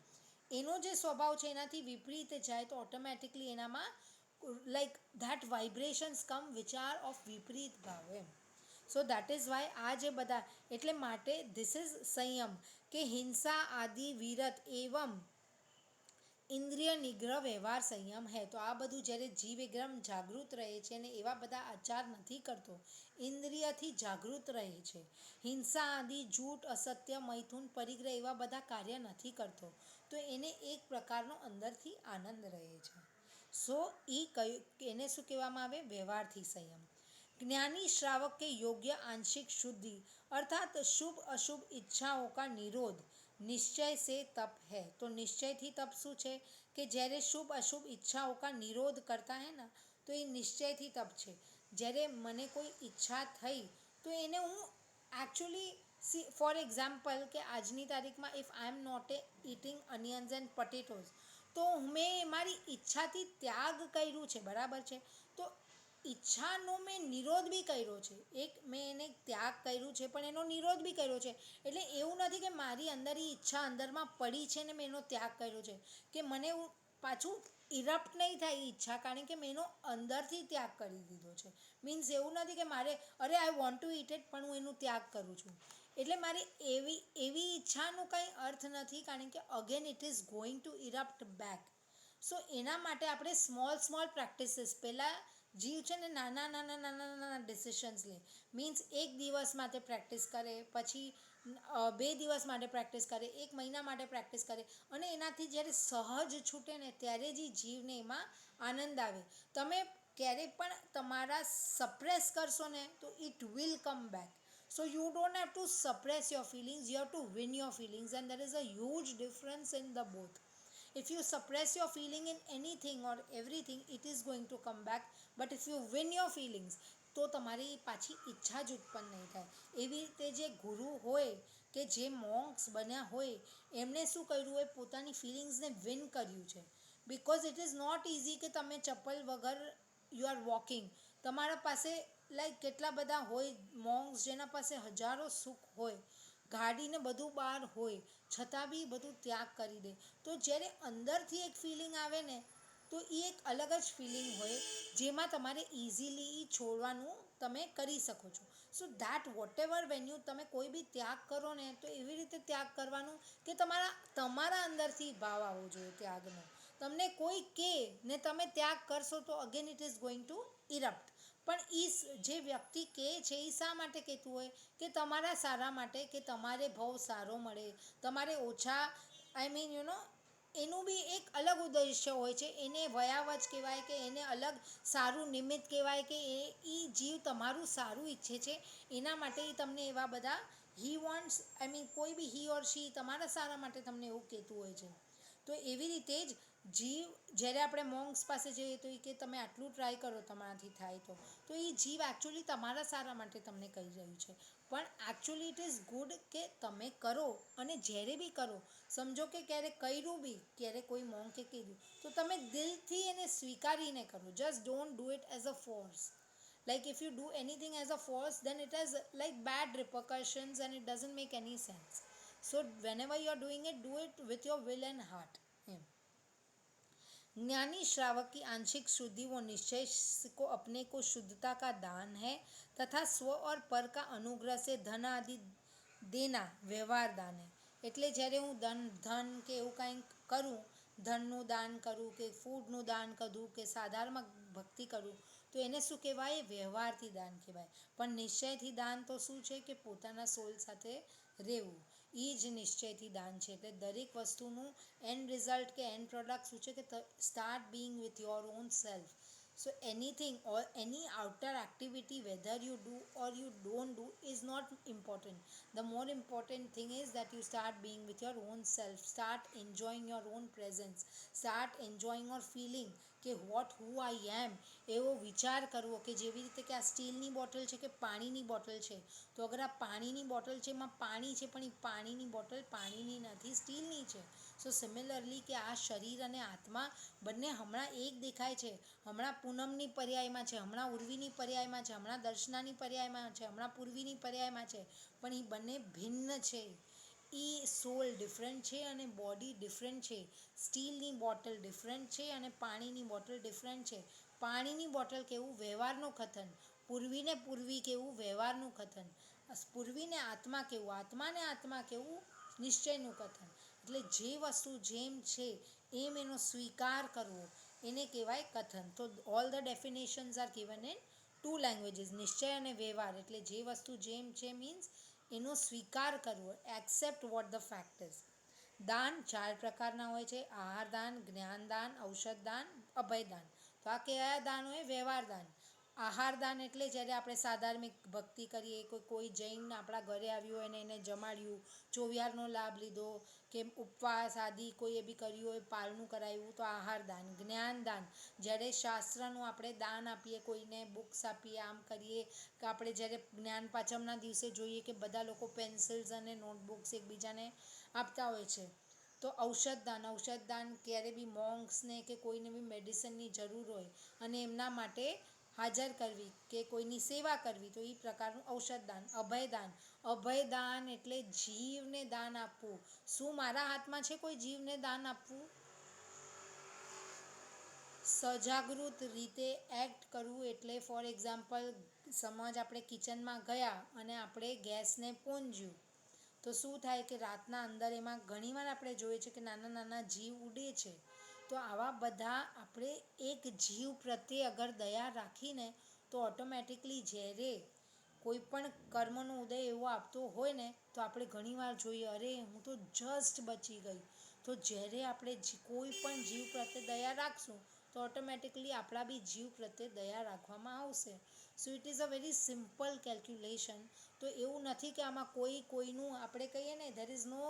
એનો જે સ્વભાવ છે એનાથી વિપરીત જાય, તો ઓટોમેટિકલી એનામાં લાઈક ધેટ વાઇબ્રેશન્સ કમ, વિચાર ઓફ વિપરીત ભાવ એમ. સો દેટ ઇઝ વાય આ જે બધા, એટલે માટે ધીસ ઇઝ સંયમ, કે હિંસા આદિ વિરત એવમ ઇન્દ્રિય નિગ્રહ વ્યવહાર સંયમ હૈ. તો આ બધું જ્યારે જીવ એકદમ જાગૃત રહે છે ને, એવા બધા આચાર નથી કરતો, ઇન્દ્રિયથી જાગૃત રહે છે, હિંસા આદિ, જૂઠ, અસત્ય, મૈથુન, પરિગ્રહ એવા બધા કાર્ય નથી કરતો, તો એને એક પ્રકારનો અંદરથી આનંદ રહે છે. સો એને શું કહેવામાં આવે? વ્યવહારથી સંયમ. ज्ञानी श्रावक के योग्य आंशिक शुद्धि अर्थात शुभ अशुभ इच्छाओं का निरोध निश्चय से तप है. तो निश्चय थी तप શું છે કે જ્યારે શુભ અશુભ ઈચ્છાઓ કા નિરોધ કરતા હે ને, તો એ નિશ્ચયથી તપ છે. જ્યારે મને કોઈ ઈચ્છા થઈ, તો એને હું એકચ્યુઅલી ફોર એક્ઝામ્પલ, કે આજની તારીખમાં if I am not eating onions and potatoes, તો મેં મારી ઈચ્છાથી ત્યાગ કર્યું છે, બરાબર છે. તો ઈચ્છાનો મેં નિરોધ બી કર્યો છે, મેં એને ત્યાગ કર્યું છે, પણ એનો નિરોધ બી કર્યો છે. એટલે એવું નથી કે મારી અંદર એ ઈચ્છા અંદરમાં પડી છે ને મેં એનો ત્યાગ કર્યો છે, કે મને પાછું ઇરપ્ટ નહીં થાય એ ઈચ્છા, કારણ કે મેં એનો અંદરથી ત્યાગ કરી દીધો છે. મીન્સ એવું નથી કે મારે આઈ વોન્ટ ટુ ઇટ ઇટ, પણ હું એનું ત્યાગ કરું છું. એટલે મારી એવી ઈચ્છાનો કંઈ અર્થ નથી, કારણ કે again it is going to erupt back. So એના માટે આપણે સ્મોલ પ્રેક્ટિસીસ, પહેલાં જીવ છે ને નાના ડિસિશન્સ લે. મીન્સ એક દિવસ માટે પ્રેક્ટિસ કરે, પછી 2 દિવસ માટે પ્રેક્ટિસ કરે, 1 મહિના માટે પ્રેક્ટિસ કરે, અને એનાથી જ્યારે સહજ છૂટે ને, ત્યારે જ જીવને એમાં આનંદ આવે. તમે ક્યારેય પણ તમારા સપ્રેસ કરશો ને, તો it will come back. So you don't have to suppress your feelings, you have to win your feelings, and there is a huge difference in the both. If you suppress your feeling in anything or everything, it is going to come back. But if you win your feelings, તો તમારી પાછી ઈચ્છા જ ઉત્પન્ન નહીં થાય. એવી રીતે જે ગુરુ હોય, કે જે મોંક્સ બન્યા હોય, એમણે શું કર્યું હોય? પોતાની ફિલિંગ્સને વિન કર્યું છે. Because it is not easy કે તમે ચપ્પલ વગર યુ આર વોકિંગ. તમારા પાસે લાઈક કેટલા બધા હોય મોંક્સ, જેના પાસે હજારો સુખ હોય, ગાડીને બધું બહાર હોય, છતાં બી બધું ત્યાગ કરી દે. તો જ્યારે અંદરથી એક ફિલિંગ આવે ને, તો તો એ એક અલગ જ ફિલિંગ હોય જેમાં તમારે ઇઝીલી છોડવાનું તમે કરી શકો છો. So that vote ever when you તમે કોઈ બી ત્યાગ કરો ને તો એવી રીતે ત્યાગ કરવાનું કે તમારા અંદરથી ભાવ આવવો જોઈએ ત્યાગનો. તમને કોઈ કહે ને તમે ત્યાગ કરશો તો again it is going to erupt. પણ જે વ્યક્તિ કહે છે એ શા માટે કહેતું હોય કે તમારા સારા માટે, કે તમારે ભાવ સારો મળે, તમારે ઓછા એનું બી એક અલગ ઉદ્દેશ્ય હોય છે. એને વયાવચ કહેવાય કે એને અલગ સારું નિમિત્ત કહેવાય કે એ જીવ તમારું સારું ઈચ્છે છે. એના માટે એ તમને એવા બધા કોઈ બી હી ઓર શી તમારા સારા માટે તમને એવું કહેતું હોય છે. તો એવી રીતે જ જીવ જ્યારે આપણે મોંગ્સ પાસે જઈએ તો એ કે તમે આટલું ટ્રાય કરો તમારાથી થાય તો એ જીવ એકચ્યુઅલી તમારા સારા માટે તમને કહી રહ્યું છે. પણ એકચ્યુઅલી ઇટ ઇઝ ગુડ કે તમે કરો, અને જ્યારે બી કરો સમજો કે ક્યારેક કર્યું બી, ક્યારે કોઈ મોંકે કીધું તો તમે દિલથી એને સ્વીકારીને કરો. Just don't do it as a force. Like if you do anything as a force, then it has like bad repercussions and it doesn't make any sense. So whenever you are doing it, do it with your will and heart. ज्ञानी श्रावक की आंशिक शुद्धि वो निश्चय को अपने को शुद्धता का दान है तथा स्व और पर का अनुग्रह से धन आदि देना व्यवहार दान है. એટલે જ્યારે હું ધન કે એવું કાંઈ કરું, ધનનું દાન કરું કે ફૂડનું દાન કરું કે સાધારણ ભક્તિ કરું તો એને શું કહેવાય? વ્યવહારથી દાન કહેવાય. પણ નિશ્ચયથી દાન તો શું છે કે પોતાના સોલ સાથે રહેવું, એ જ નિશ્ચયથી દાન છે. એટલે દરેક વસ્તુનું એન્ડ રિઝલ્ટ કે એન્ડ પ્રોડક્ટ શું છે કે start Bing with your own self. So anything or any outer activity, whether you do or you don't do, is not important. The more important thing is that you start being with your own self, start enjoying your own presence, start enjoying or feeling કે who I am. એવો વિચાર કરવો કે જેવી રીતે કે આ સ્ટીલની બોટલ છે કે પાણીની બોટલ છે, તો અગર આ પાણીની બોટલ છે એમાં પાણી છે પણ એ પાણીની બોટલ પાણીની નથી, સ્ટીલની છે. સો સિમિલરલી કે આ શરીર અને આત્મા બંને હમણાં એક દેખાય છે, હમણાં પૂનમની પર્યાયમાં છે, હમણાં ઉર્વીની પર્યાયમાં છે, હમણાં દર્શનાની પર્યાયમાં છે, હમણાં પૂર્વીની પર્યાયમાં છે, પણ એ બંને ભિન્ન છે. એ સોલ ડિફરન્ટ છે અને બોડી ડિફરન્ટ છે. સ્ટીલની બોટલ ડિફરન્ટ છે અને પાણીની બોટલ ડિફરન્ટ છે. પાણીની બોટલ કેવું? વ્યવહારનું કથન. પૂર્વી કેવું? વ્યવહારનું કથન. પૂર્વીને આત્મા કેવું? આત્માને આત્મા કેવું? નિશ્ચયનું કથન. એટલે જે વસ્તુ જેમ છે એમ એનો સ્વીકાર કરવો એને કહેવાય કથન. તો all the definitions R given in 2 languages, નિશ્ચય અને વ્યવહાર. એટલે જે વસ્તુ જેમ છે મીન્સ એનો સ્વીકાર કરવો, accept vote the fact is. દાન 4 પ્રકારના હોય છે: આહાર દાન, જ્ઞાન દાન, ઔષધ દાન, અભય દાન. તો આ કયા દાન હોય? વ્યવહાર દાન. આહાર દાન એટલે જ્યારે આપણે સાધાર્મિક ભક્તિ કરીએ, કોઈ જૈન આપણા ઘરે આવ્યું હોય અને એને જમાડ્યું, ચોવિહારનો લાભ લીધો કે ઉપવાસ આદિ કોઈએ બી કર્યું હોય, પારણું કરાવ્યું, તો આહાર દાન. જ્ઞાન દાન જ્યારે શાસ્ત્રનું આપણે દાન આપીએ, કોઈને બુક્સ આપીએ, આમ કરીએ કે આપણે જ્યારે જ્ઞાન પાંચમના દિવસે જોઈએ કે બધા લોકો પેન્સિલ્સ અને નોટબુક્સ એકબીજાને આપતા હોય છે. તો ઔષધ દાન ક્યારે બી મોંગ્સને કે કોઈને બી મેડિસિનની જરૂર હોય અને એમના માટે હાજર કરવી કે કોઈની સેવા કરવી, તો એ પ્રકારનું ઔષધ દાન. અભય દાન એટલે જીવને દાન આપવું. શું મારા હાથમાં છે કોઈ જીવને દાન આપવું? સજાગૃત રીતે એક્ટ કરવું. એટલે ફોર એક્ઝામ્પલ, સમજ આપણે કિચનમાં ગયા અને આપણે ગેસને પોંજ્યું, તો શું થાય કે રાતના અંદર એમાં ઘણીવાર આપણે જોઈએ છે કે નાના નાના જીવ ઉડે છે. તો આવા બધા આપણે એક જીવ પ્રત્યે અગર દયા રાખીને તો ઓટોમેટિકલી જ્યારે કોઈ પણ કર્મનો ઉદય એવો આપતો હોય ને તો આપણે ઘણીવાર જોઈએ, અરે હું તો જસ્ટ બચી ગઈ. તો જ્યારે આપણે કોઈ પણ જીવ પ્રત્યે દયા રાખશું તો ઓટોમેટિકલી આપણા બી જીવ પ્રત્યે દયા રાખવામાં આવશે. So it is a very simple calculation. તો એવું નથી કે આમાં કોઈનું આપણે કહીએ ને there is no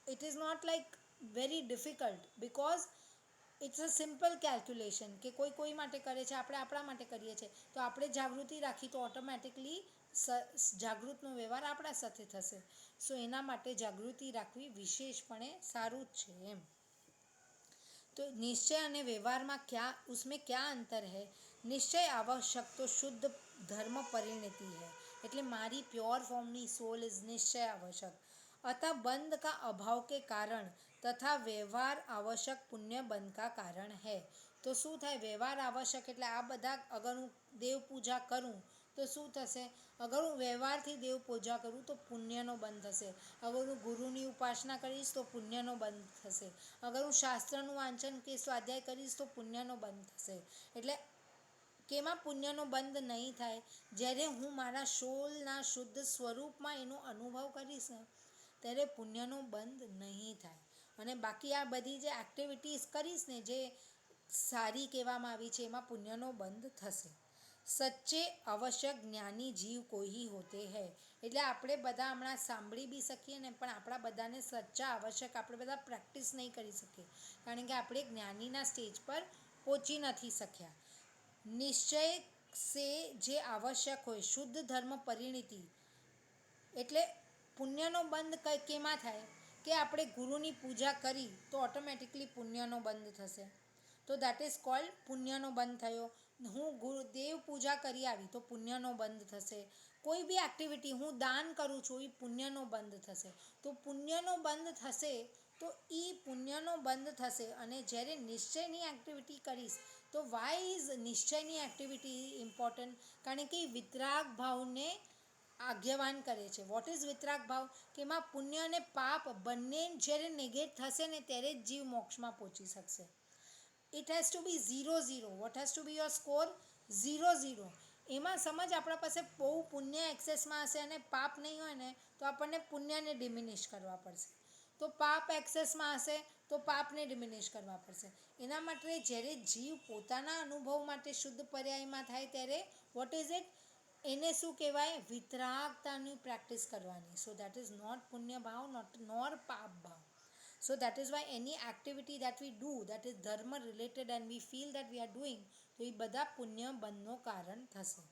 it is not like very difficult, because it's a simple calculation કે કોઈ માટે કરે છે, આપણે આપણા માટે કરીએ છીએ. તો આપણે જાગૃતિ રાખી તો ઓટોમેટિકલી જાગૃતનો વ્યવહાર આપણા સાથે થશે. સો એના માટે જાગૃતિ રાખવી વિશેષપણે સારું જ છે એમ. तो निश्चय અને વ્યવહારમાં उसमें क्या अंतर है? निश्चय आवश्यक तो शुद्ध धर्म परिणति है. એટલે મારી प्योर फॉर्मनी सोल इज निश्चय आवश्यक. अतः बंध का अभाव के कारण तथा व्यवहार आवश्यक पुण्य बंध का कारण है। तो શું થાય, વ્યવહાર આવશ્યક એટલે આ બધા અગર હું દેવ પૂજા કરું તો શું થશે, અગર હું વ્યવહારથી દેવ પૂજા કરું તો પુણ્યનો બંધ થશે, અગર હું ગુરુની ઉપાસના કરીશ તો પુણ્યનો બંધ થશે, અગર હું શાસ્ત્રનું વાંચન કે સ્વાધ્યાય કરીશ તો પુણ્યનો બંધ થશે. એટલે કેમાં પુણ્યનો બંધ નહીં થાય, જ્યારે હું મારા સોલના શુદ્ધ સ્વરૂપમાં એનો અનુભવ કરીશ ને ત્યારે પુણ્યનો બંધ નહીં થાય. અને બાકી આ બધી જે એક્ટિવિટીઝ કરીશ ને જે સારી કહેવામાં આવી છે એમાં પુણ્યનો બંધ થશે. સચ્ચે આવશ્યક જ્ઞાની જીવ કોઈ હોતે હૈ. એટલે આપણે બધા હમણાં સાંભળી બી શકીએ ને પણ આપણા બધાને સચ્ચા આવશ્યક આપણે બધા પ્રેક્ટિસ નહીં કરી શકીએ કારણ કે આપણે જ્ઞાનીના સ્ટેજ પર પહોંચી નથી શક્યા. નિશ્ચય સે જે આવશ્યક હોય શુદ્ધ ધર્મ પરિણીતિ, એટલે પુણ્યનો બંધ કેમાં થાય કે આપણે ગુરુની પૂજા કરી તો ઓટોમેટિકલી પુણ્યનો બંધ થશે. તો દેટ ઇઝ કોલ્ડ પુણ્યનો બંધ થયો. હું ગુરુદેવ પૂજા કરી આવી તો પુણ્યનો બંધ થશે. કોઈ બી એક્ટિવિટી હું દાન કરું છું એ પુણ્યનો બંધ થશે. તો પુણ્યનો બંધ થશે તો એ પુણ્યનો બંધ થશે. અને જ્યારે નિશ્ચયની એક્ટિવિટી કરીશ તો વાય ઇઝ નિશ્ચયની એક્ટિવિટી ઇમ્પોર્ટન્ટ, કારણ કે વિતરાગ ભાવને આજ્ઞાવાન કરે છે. વોટ ઇઝ વિતરાગ ભાવ, કે એમાં પુણ્ય અને પાપ બંને જ્યારે નેગેટ થશે ને ત્યારે જ જીવ મોક્ષમાં પહોંચી શકશે. It has to be 0-0. What has to be your score 0-0. એમાં સમજ આપણા પાસે બહુ પુણ્ય એક્સેસમાં હશે અને પાપ નહીં હોય ને તો આપણને પુણ્યને ડિમિનિશ કરવા પડશે. તો પાપ એક્સેસમાં હશે તો પાપને ડિમિનિશ કરવા પડશે. એના માટે જ્યારે જીવ પોતાના અનુભવ માટે શુદ્ધ પર્યાયમાં થાય ત્યારે વોટ ઇઝ ઇટ, એને શું કહેવાય, વિતરાગતાની પ્રેક્ટિસ કરવાની. સો દેટ ઇઝ નોટ પુણ્ય ભાવ નોર પાપ ભાવ. So that is why any activity that we do that is dharma related and we feel that we are doing, તો એ બધા પુણ્ય બંધનું કારણ થશે.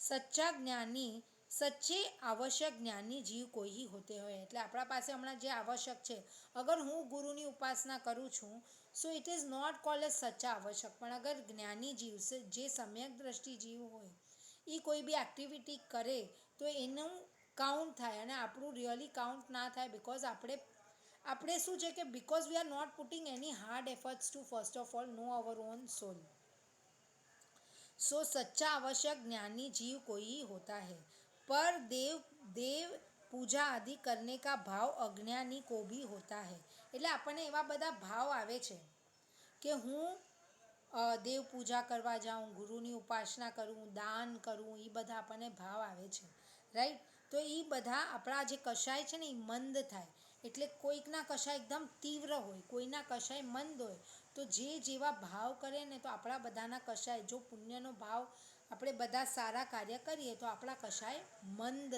સચ્ચા જ્ઞાની સચ્ચે આવશ્યક જ્ઞાની જીવ કોઈ હોતે હોય. એટલે આપણા પાસે હમણાં જે આવશ્યક છે, અગર હું ગુરુની ઉપાસના કરું છું so it is not called as સચ્ચા આવશ્યક. પણ અગર જ્ઞાની જીવ જે સમ્યક દ્રષ્ટિ જીવ હોય એ કોઈ બી એક્ટિવિટી કરે તો એનું કાઉન્ટ થાય અને આપણું રિયલી કાઉન્ટ ના થાય. બિકોઝ આપણે શું છે કે because we are not putting any hard efforts to first of all know our own soul. So सच्चा आवश्यक ज्ञानी जीव कोई होता है, पर देव पूजा आदि करने का भाव अज्ञानी को भी होता है. એટલે આપણને એવા બધા ભાવ આવે છે કે હું દેવ પૂજા કરવા જાઉં, ગુરુની ઉપાસના કરું, દાન કરું, એ બધા આપણને ભાવ આવે છે, રાઈટ. તો એ બધા આપણા જે કશાય છે ને એ મંદ થાય. એટલે કોઈકના કશાય એકદમ તીવ્ર હોય, કોઈના કશાય મંદ હોય. તો જે જેવા ભાવ કરે ને તો આપણા બધાના કશાય, જો પુણ્યનો ભાવ આપણે બધા સારા કાર્ય કરીએ તો આપણા કશાય મંદ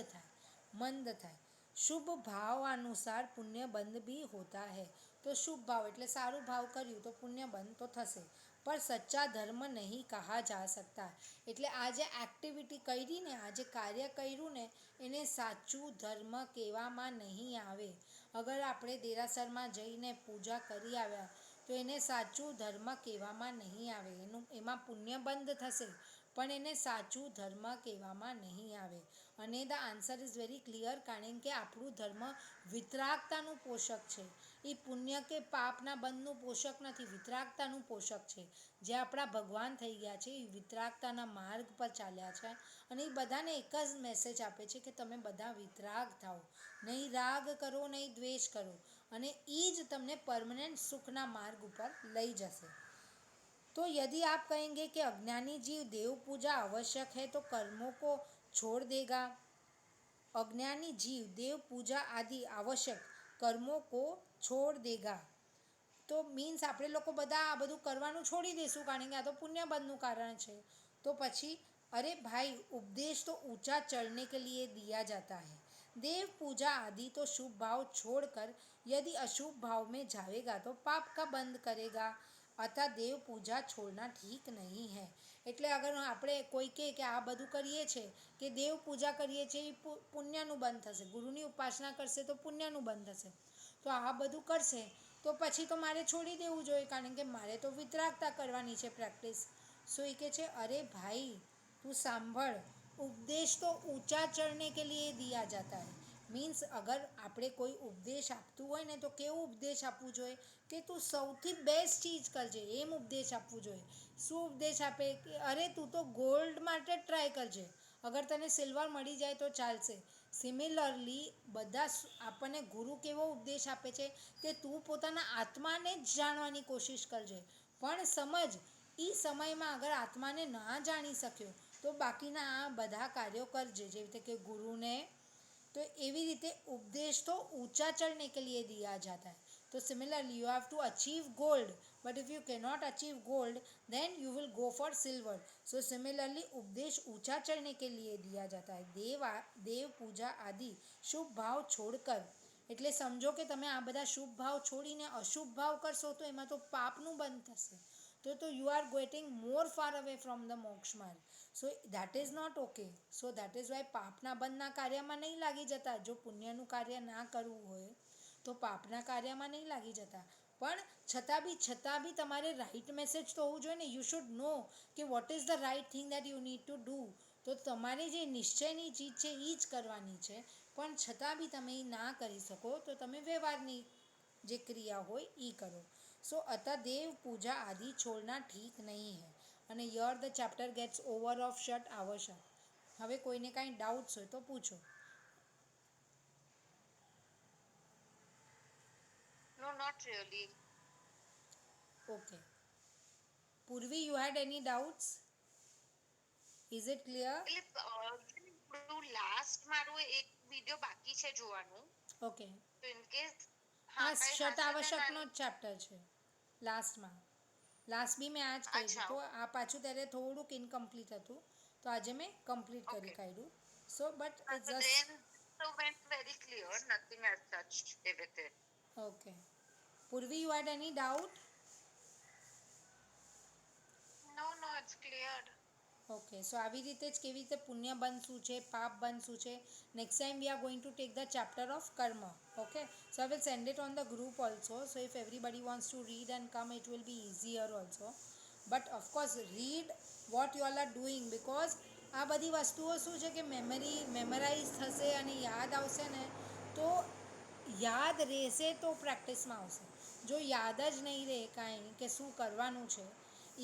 થાય. શુભ ભાવ અનુસાર પુણ્ય બંધ ભી હોતા હૈ. તો શુભ ભાવ એટલે સારું ભાવ કર્યું તો પુણ્ય બંધ તો થશે, પણ સચ્ચા ધર્મ નહીં કહા જા શકતા. એટલે આ જે એક્ટિવિટી કરી ને, આ જે કાર્ય કર્યું ને એને સાચું ધર્મ કહેવામાં નહીં આવે. અગર આપણે દેરાસરમાં જઈને પૂજા કરી આવ્યા તો એને સાચું ધર્મ કહેવામાં નહીં આવે. એમાં પુણ્ય બંધ થશે પણ એને સાચું ધર્મ કહેવામાં નહીં આવે. અને the answer is very clear, કારણ કે આપણું ધર્મ વિતરાગતાનું પોષક છે. એ પુણ્ય કે પાપના બંધનું પોષક નથી, વિતરાગતાનું પોષક છે. જે આપણા ભગવાન થઈ ગયા છે એ વિતરાગતાના માર્ગ પર ચાલ્યા છે અને એ બધાને એક જ મેસેજ આપે છે કે તમે બધા વિતરાગ થાઓ, નહીં રાગ કરો નહીં દ્વેષ કરો, અને એ જ તમને પરમનન્ટ સુખના માર્ગ ઉપર લઈ જશે. तो यदि आप कहेंगे कि अज्ञानी जीव देव पूजा आवश्यक है तो कर्मों को छोड़ देगा, अज्ञानी जीव देव पूजा आदि आवश्यक कर्मों को छोड़ देगा, તો મીન્સ આપણે લોકો બધા આ બધું કરવાનું છોડી દઈશું કારણ કે આ તો પુણ્યબંધનું કારણ છે. તો પછી अरे भाई उपदेश तो ऊंचा चढ़ने के लिए दिया जाता है, देव पूजा आदि तो शुभ भाव छोड़कर यदि अशुभ भाव में जाएगा तो पाप का बंद करेगा, अतः देव पूजा छोड़ना ठीक नहीं है. એટલે અગર આપણે કોઈ કહે કે આ બધું કરીએ છીએ કે દેવ પૂજા કરીએ છીએ એ પુણ્યનું બંધ થશે, ગુરુની ઉપાસના કરશે તો પુણ્યનું બંધ થશે, તો આ બધું કરશે તો પછી તો મારે છોડી દેવું જોઈએ કારણ કે મારે તો વિતરાગતા કરવાની છે પ્રેક્ટિસ. સો એ કહે છે અરે ભાઈ તું સાંભળ, ઉપદેશ તો ઊંચા ચढ़ने के लिए दिया जाता है, મીન્સ અગર આપણે કોઈ ઉપદેશ આપતું હોય ને તો કેવું ઉપદેશ આપવું જોઈએ કે તું સૌથી બેસ્ટ ચીજ કરજે એમ ઉપદેશ આપવું જોઈએ. શું ઉપદેશ આપે કે અરે તું તો ગોલ્ડ માટે જ ટ્રાય કરજે, અગર તને સિલ્વર મળી જાય તો ચાલશે. સિમિલરલી બધા આપણને ગુરુ કેવો ઉપદેશ આપે છે કે તું પોતાના આત્માને જ જાણવાની કોશિશ કરજે, પણ સમજ એ સમયમાં અગર આત્માને ના જાણી શક્યો તો બાકીના આ બધા કાર્યો કરજે, જેવી રીતે કે ગુરુને तो एवी रीते उपदेश तो ऊंचा चढ़ने के लिए दिया जाता है. तो similarly you have to achieve gold, but if you can not achieve gold then you will go for silver. So similarly उपदेश ऊंचा चढ़ने के लिए दिया जाता है. देव पूजा आदि शुभ भाव छोड़कर, એટલે સમજો કે તમે આ બધા શુભ ભાવ છોડીને અશુભ ભાવ કરશો તો એમાં તો પાપનું બંધ થશે, તો you are getting more far away from the મોક્ષ માર્ગ. So that is not okay. So that is why પાપના બંધના કાર્યમાં નહીં લાગી જતા. જો પુણ્યનું કાર્ય ના કરવું હોય તો પાપના કાર્યમાં નહીં લાગી જતા, પણ છતાં બી તમારે રાઈટ મેસેજ તો હોવું જોઈએ ને. યુ શુડ નો કે what is the right thing that you need to do. તો તમારે જે નિશ્ચયની ચીજ છે એ જ કરવાની છે, પણ છતાં બી તમે એ ના કરી શકો તો તમે વ્યવહારની જે ક્રિયા હોય એ કરો. સો અતઃદેવ પૂજા આદि છોડના ઠીક નહીં હૈ. અને yeah the chapter gets over of shut આવશ્યક. હવે કોઈને કાંઈ ડાઉટ્સ હોય તો પૂછો. No, not really. Okay. Purvi, you had any doubts? Is it clear? એટલે લાસ્ટ મારું એક વિડિયો બાકી છે જોવાનું. ઓકે. તો ઇન કેસ આ હા કઈ શત હશે આવશ્યકનો જ ચેપ્ટર છે લાસ્ટમાં. લાસ્ટ બી મેં આ જ કહ્યું અચ્છા તો આ પાછું ત્યારે થોડુંક ઇનકમ્પ્લીટ હતું, તો આજે મેં કમ્પ્લીટ કરી ઓકે કાઢ્યું. So but it's so just then so went very clear, nothing as such with it. Okay. Purvi, you had any doubt? No, no, it's cleared. Okay. So આવી રીતે જ કેવી રીતે પુણ્ય બંધ શું છે, પાપ બંધ શું છે, next time we are going to take the chapter of કર્મ. Okay. So I will send it on the group also. So if everybody wants to read and come it will be easier also. But of course read what you all are doing, because આ બધી વસ્તુઓ શું છે કે memorise થશે અને યાદ આવશે ને તો યાદ રહેશે તો પ્રેક્ટિસમાં આવશે. જો યાદ જ નહીં રહે કાંઈ કે શું કરવાનું છે,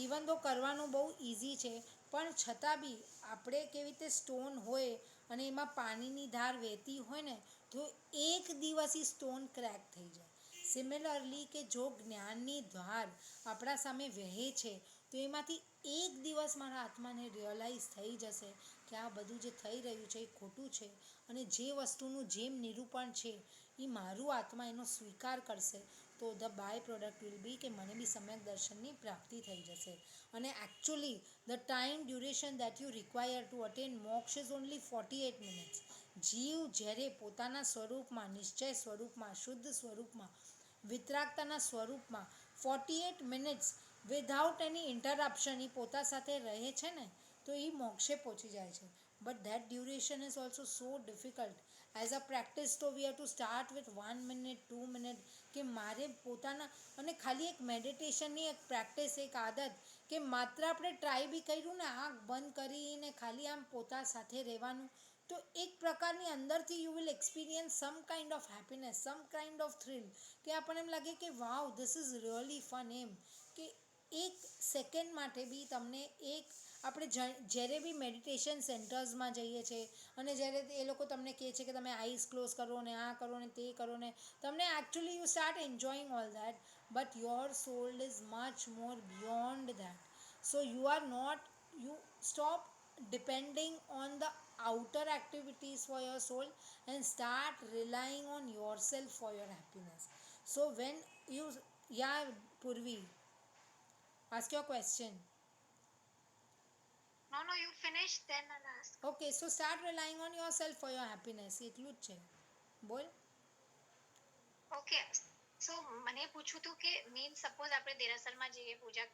ઇવન તો કરવાનું બહુ ઇઝી છે, પણ છતાં બી આપણે કેવી રીતે સ્ટોન હોય અને એમાં પાણીની ધાર વહેતી હોય ને તો એક દિવસ એ સ્ટોન ક્રેક થઈ જાય. સિમિલરલી કે જો જ્ઞાનની ધાર આપણા સામે વહે છે તો એમાંથી એક દિવસ મારા આત્માને રિયલાઇઝ થઈ જશે કે આ બધું જે થઈ રહ્યું છે એ ખોટું છે, અને જે વસ્તુનું જેમ નિરૂપણ છે એ મારું આત્મા એનો સ્વીકાર કરશે, તો the by product will be કે મને બી સમ્યક દર્શનની પ્રાપ્તિ થઈ જશે. અને actually the time duration that you require to attain moksha is only 48 minutes. જીવ જ્યારે પોતાના સ્વરૂપમાં, નિશ્ચય સ્વરૂપમાં, શુદ્ધ સ્વરૂપમાં, વિતરાગતાના સ્વરૂપમાં 48 મિનિટ્સ વિધાઉટ એની ઇન્ટરપ્શન એ પોતા સાથે રહે છે ને તો એ મોક્ષે પહોંચી જાય છે. But that duration is also so difficult. As a practice તો we have to start with 1 minute 2 minute, કે મારે પોતાના અને ખાલી એક મેડિટેશનની એક પ્રેક્ટિસ, એક આદત કે માત્ર આપણે ટ્રાય બી કર્યું ને આંખ બંધ કરીને ખાલી આમ પોતા સાથે રહેવાનું, તો એક પ્રકારની અંદરથી you will experience sum kind of happiness, sum kind of thrill, કે આપણને એમ લાગે કે વાવ ધીસ ઇઝ રિયલી ફન. એમ કે એક સેકન્ડ માટે બી તમને એક આપણે જ્યારે બી મેડિટેશન સેન્ટર્સમાં જઈએ છીએ અને જ્યારે એ લોકો તમને કહે છે કે તમે આઈસ ક્લોઝ કરો ને આ કરો ને તે કરો ને, તમને actually you start enjoying all that, but your soul is much more beyond that. So you are not, you stop depending on the outer activities for your soul and start relying on yourself for your happiness. So when you, yeah Purvi, ask your question. No, no, you finish then I'll ask. Okay, so start relying on yourself for your happiness. એટલું જ છે, બોલ. Okay so મને પૂછવું હતું કે mean suppose આપણે દેરાસરમાં જઈએ પૂજા